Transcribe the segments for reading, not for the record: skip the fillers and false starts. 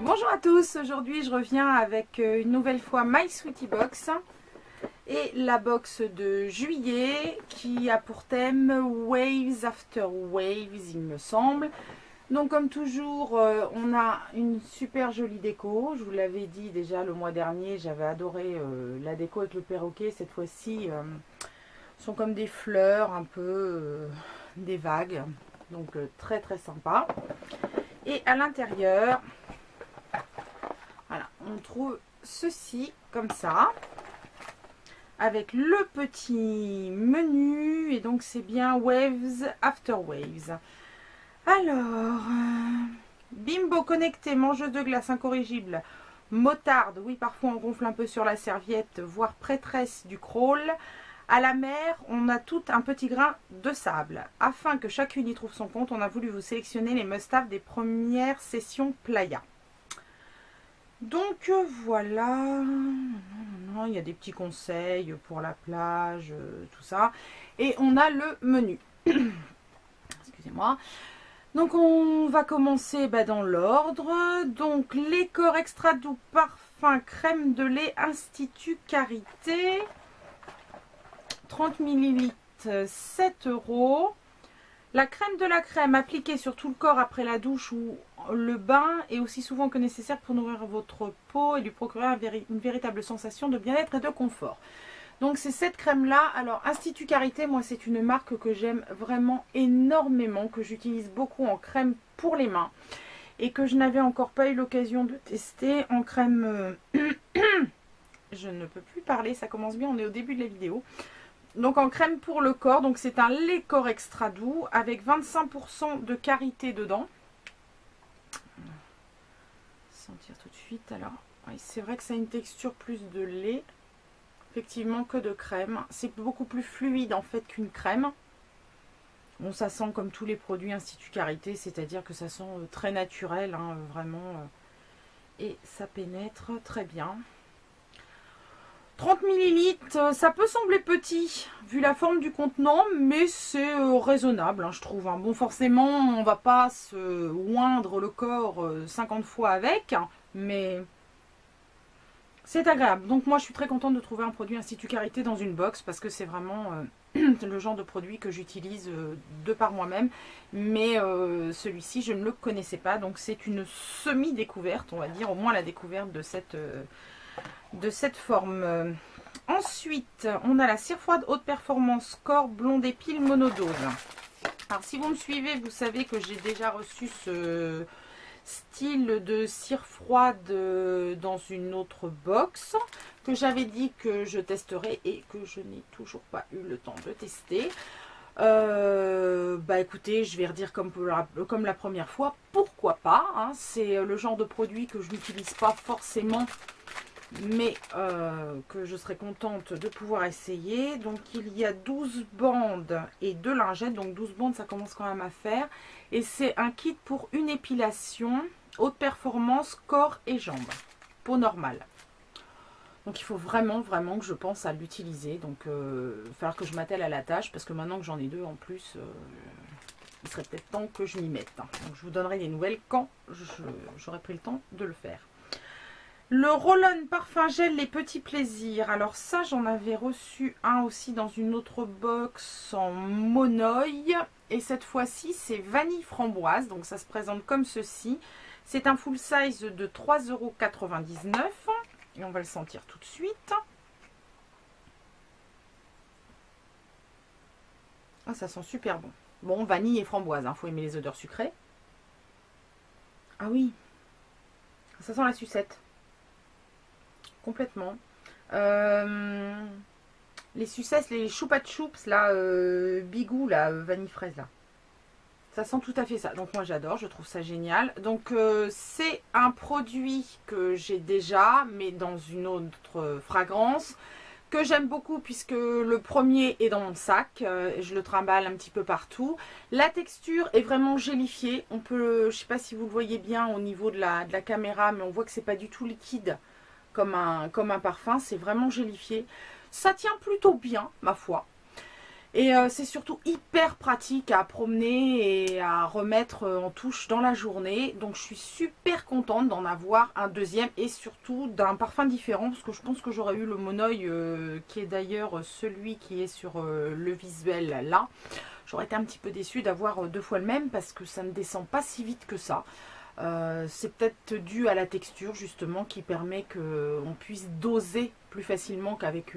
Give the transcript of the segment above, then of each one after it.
Bonjour à tous, aujourd'hui je reviens avec une nouvelle fois My Sweetie Box et la box de juillet qui a pour thème Waves After Waves il me semble. Donc comme toujours on a une super jolie déco, je vous l'avais dit déjà le mois dernier, j'avais adoré la déco avec le perroquet. Cette fois-ci sont comme des fleurs, un peu des vagues, donc très très sympa. Et à l'intérieur, voilà, on trouve ceci comme ça, avec le petit menu, et donc c'est bien Waves After Waves. Alors, Bimbo connecté, mangeuse de glace incorrigible, motarde, oui parfois on gonfle un peu sur la serviette, voire prêtresse du crawl. À la mer, on a tout un petit grain de sable. Afin que chacune y trouve son compte, on a voulu vous sélectionner les must-have des premières sessions playa. Donc voilà, il y a des petits conseils pour la plage, tout ça. Et on a le menu. Excusez-moi. Donc on va commencer dans l'ordre. Donc les corps extra doux parfum crème de lait Institut Carité. 30 ml, 7 €. La crème de la crème appliquée sur tout le corps après la douche ou le bain est aussi souvent que nécessaire pour nourrir votre peau et lui procurer une véritable sensation de bien-être et de confort. Donc c'est cette crème là. Alors Institut Carité, moi c'est une marque que j'aime vraiment énormément, que j'utilise beaucoup en crème pour les mains et que je n'avais encore pas eu l'occasion de tester en crème. Je ne peux plus parler, ça commence bien, on est au début de la vidéo. Donc en crème pour le corps, donc c'est un lait corps extra doux avec 25% de karité dedans. Sentir tout de suite. Alors oui, c'est vrai que ça a une texture plus de lait effectivement que de crème. C'est beaucoup plus fluide en fait qu'une crème. Bon, ça sent comme tous les produits Institut Carité, c'est-à-dire que ça sent très naturel, hein, vraiment, et ça pénètre très bien. 30 ml, ça peut sembler petit vu la forme du contenant, mais c'est raisonnable, hein, je trouve. Hein. Bon, forcément, on va pas se oindre le corps 50 fois avec, mais c'est agréable. Donc moi, je suis très contente de trouver un produit Institut Carité dans une box parce que c'est vraiment le genre de produit que j'utilise de par moi-même. Mais celui-ci, je ne le connaissais pas, donc c'est une semi-découverte, on va dire, au moins la découverte de cette forme. Ensuite, on a la cire froide haute performance corps blonde épile monodose. Alors si vous me suivez, vous savez que j'ai déjà reçu ce style de cire froide dans une autre box que j'avais dit que je testerais et que je n'ai toujours pas eu le temps de tester. Écoutez, je vais redire comme la première fois, pourquoi pas, hein, c'est le genre de produit que je n'utilise pas forcément, mais que je serais contente de pouvoir essayer. Donc il y a 12 bandes et 2 lingettes, donc 12 bandes ça commence quand même à faire, et c'est un kit pour une épilation haute performance corps et jambes, peau normale. Donc il faut vraiment que je pense à l'utiliser, donc il va falloir que je m'attelle à la tâche parce que maintenant que j'en ai 2 en plus, il serait peut-être temps que je m'y mette. Donc je vous donnerai des nouvelles quand j'aurai pris le temps de le faire. Le Roll-On Parfum Gel Les Petits Plaisirs. Alors ça, j'en avais reçu un aussi dans une autre box en monoï. Et cette fois-ci, c'est vanille framboise. Donc ça se présente comme ceci. C'est un full size de 3,99 €. Et on va le sentir tout de suite. Ah, ça sent super bon. Bon, vanille et framboise, hein, faut aimer les odeurs sucrées. Ah oui, ça sent la sucette. Complètement. Les sucettes, les choupa choups là, bigou là, vanille fraise là. Ça sent tout à fait ça. Donc moi j'adore, je trouve ça génial. Donc c'est un produit que j'ai déjà, mais dans une autre fragrance, que j'aime beaucoup puisque le premier est dans mon sac. Je le trimballe un petit peu partout. La texture est vraiment gélifiée. On peut, je sais pas si vous le voyez bien au niveau de la caméra, mais on voit que c'est pas du tout liquide comme un parfum, c'est vraiment gélifié. Ça tient plutôt bien, ma foi. Et c'est surtout hyper pratique à promener et à remettre en touche dans la journée. Donc je suis super contente d'en avoir un deuxième et surtout d'un parfum différent. Parce que je pense que j'aurais eu le Monoï qui est d'ailleurs celui qui est sur le visuel là. J'aurais été un petit peu déçue d'avoir deux fois le même parce que ça ne descend pas si vite que ça. C'est peut-être dû à la texture justement qui permet qu'on puisse doser plus facilement qu'avec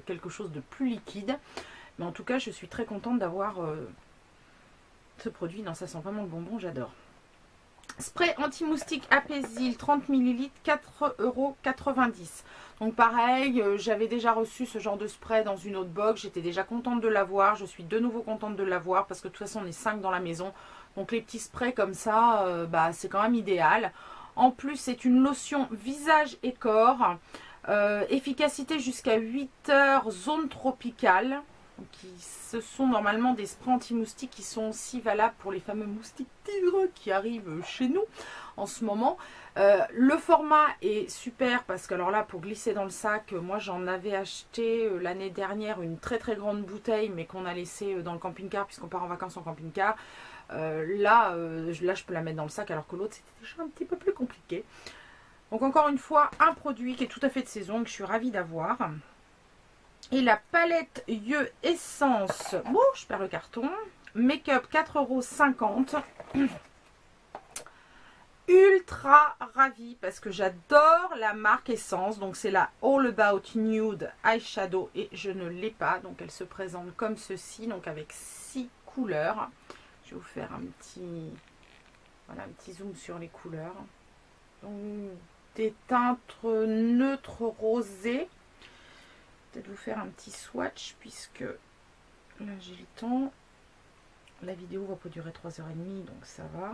quelque chose de plus liquide. Mais en tout cas, je suis très contente d'avoir ce produit. Non, ça sent vraiment le bonbon, j'adore. Spray anti-moustique Apaisil, 30 ml, 4,90 €. Donc pareil, j'avais déjà reçu ce genre de spray dans une autre box. J'étais déjà contente de l'avoir. Je suis de nouveau contente de l'avoir parce que de toute façon, on est 5 dans la maison. Donc les petits sprays comme ça, c'est quand même idéal. En plus, c'est une lotion visage et corps. Efficacité jusqu'à 8 heures, zone tropicale. Ce sont normalement des sprays anti-moustiques qui sont aussi valables pour les fameux moustiques tigres qui arrivent chez nous en ce moment. Le format est super parce que alors là, pour glisser dans le sac, moi j'en avais acheté l'année dernière une très très grande bouteille mais qu'on a laissé dans le camping-car puisqu'on part en vacances en camping-car. Là, je peux la mettre dans le sac alors que l'autre c'était déjà un petit peu plus compliqué. Donc encore une fois, un produit qui est tout à fait de saison et que je suis ravie d'avoir. Et la palette Yeux Essence, bon, je perds le carton, Make-up 4,50 €. Ultra ravie parce que j'adore la marque Essence. Donc c'est la All About Nude Eyeshadow et je ne l'ai pas. Donc elle se présente comme ceci, donc avec 6 couleurs. Je vais vous faire un petit zoom sur les couleurs. Donc des teintes neutres rosées. Peut-être vous faire un petit swatch puisque là j'ai le temps. La vidéo va pas durer 3h30 donc ça va.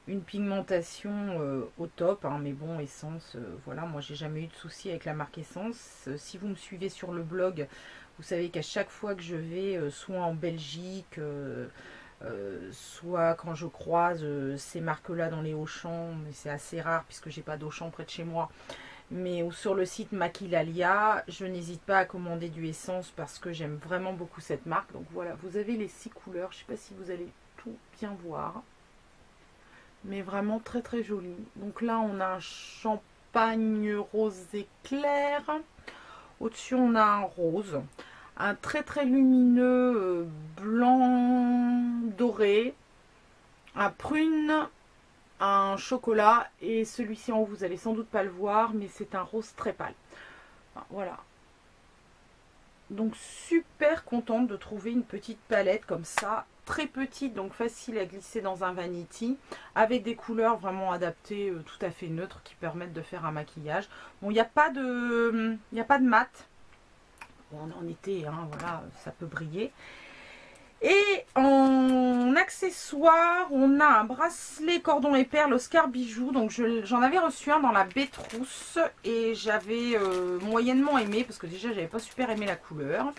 Une pigmentation au top, hein, mais bon, Essence, voilà, moi j'ai jamais eu de souci avec la marque Essence. Si vous me suivez sur le blog, vous savez qu'à chaque fois que je vais, soit en Belgique, soit quand je croise ces marques-là dans les Auchan, mais c'est assez rare puisque j'ai pas d'Auchan près de chez moi, mais ou sur le site Maquilalia, je n'hésite pas à commander du Essence parce que j'aime vraiment beaucoup cette marque. Donc voilà, vous avez les 6 couleurs, je sais pas si vous allez tout bien voir, mais vraiment très très joli. Donc là on a un champagne rosé clair, au-dessus on a un rose, un très très lumineux blanc doré, un prune, un chocolat, et celui-ci en haut vous allez sans doute pas le voir mais c'est un rose très pâle. Enfin, voilà, donc super contente de trouver une petite palette comme ça, très petite, donc facile à glisser dans un vanity, avec des couleurs vraiment adaptées, tout à fait neutres, qui permettent de faire un maquillage. Bon, il n'y a pas de mat. Bon, on est en été, hein, voilà, ça peut briller. Et en accessoire, on a un bracelet cordon et perles Oscar Bijoux. Donc j'en avais reçu un dans la baie trousse et j'avais moyennement aimé parce que déjà j'avais pas super aimé la couleur.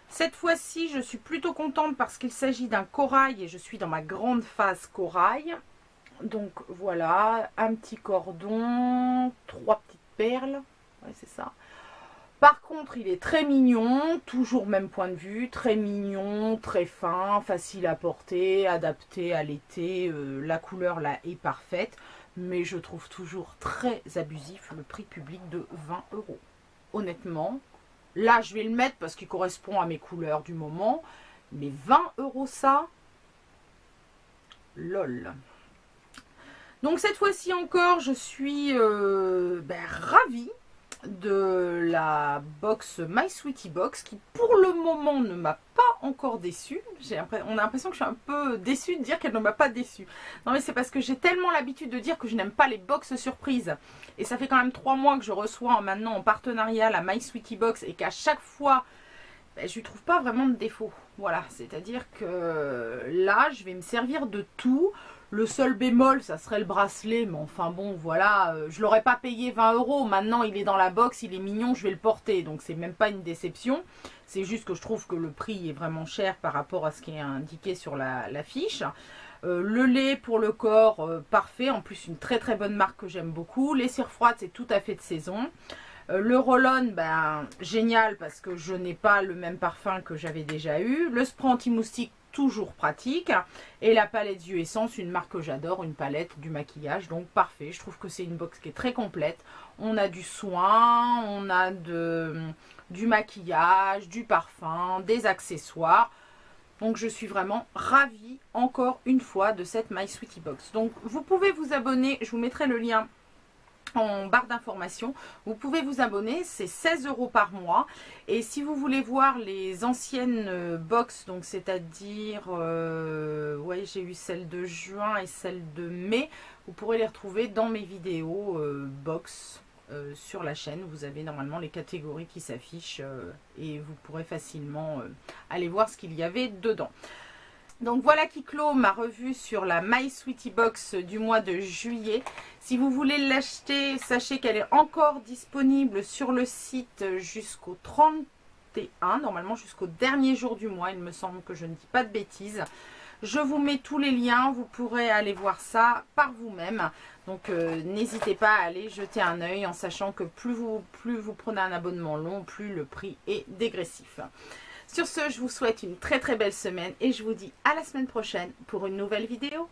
Cette fois-ci, je suis plutôt contente parce qu'il s'agit d'un corail et je suis dans ma grande phase corail. Donc voilà, un petit cordon, 3 petites perles, ouais c'est ça. Par contre, il est très mignon, toujours même point de vue, très mignon, très fin, facile à porter, adapté à l'été. La couleur là est parfaite, mais je trouve toujours très abusif le prix public de 20 €. Honnêtement, là je vais le mettre parce qu'il correspond à mes couleurs du moment, mais 20 € ça, lol. Donc cette fois-ci encore, je suis ravie de la box My Sweetie Box qui pour le moment ne m'a pas encore déçue. On a l'impression que je suis un peu déçue de dire qu'elle ne m'a pas déçue. Non mais c'est parce que j'ai tellement l'habitude de dire que je n'aime pas les box surprises. Et ça fait quand même 3 mois que je reçois maintenant en partenariat la My Sweetie Box et qu'à chaque fois, je lui trouve pas vraiment de défaut. Voilà, c'est-à-dire que là, je vais me servir de tout. Le seul bémol, ça serait le bracelet, mais enfin bon, voilà, je l'aurais pas payé 20 €. Maintenant, il est dans la box, il est mignon, je vais le porter. Donc, c'est même pas une déception. C'est juste que je trouve que le prix est vraiment cher par rapport à ce qui est indiqué sur la fiche. Le lait pour le corps, parfait. En plus, une très très bonne marque que j'aime beaucoup. Les cires froides, c'est tout à fait de saison. Le roll-on, ben, génial parce que je n'ai pas le même parfum que j'avais déjà eu. Le spray anti-moustique, toujours pratique. Et la palette yeux essence, une marque que j'adore, une palette du maquillage, donc parfait. Je trouve que c'est une box qui est très complète. On a du soin, on a du maquillage, du parfum, des accessoires. Donc je suis vraiment ravie encore une fois de cette My Sweetie Box. Donc vous pouvez vous abonner, je vous mettrai le lien en barre d'informations. Vous pouvez vous abonner, c'est 16 € par mois. Et si vous voulez voir les anciennes box, donc c'est-à-dire, ouais, j'ai eu celle de juin et celle de mai, vous pourrez les retrouver dans mes vidéos box sur la chaîne. Vous avez normalement les catégories qui s'affichent et vous pourrez facilement aller voir ce qu'il y avait dedans. Donc voilà qui clôt ma revue sur la My Sweetie Box du mois de juillet. Si vous voulez l'acheter, sachez qu'elle est encore disponible sur le site jusqu'au 31, normalement jusqu'au dernier jour du mois. Il me semble que je ne dis pas de bêtises. Je vous mets tous les liens, vous pourrez aller voir ça par vous-même. Donc n'hésitez pas à aller jeter un œil en sachant que plus vous prenez un abonnement long, plus le prix est dégressif. Sur ce, je vous souhaite une très très belle semaine et je vous dis à la semaine prochaine pour une nouvelle vidéo.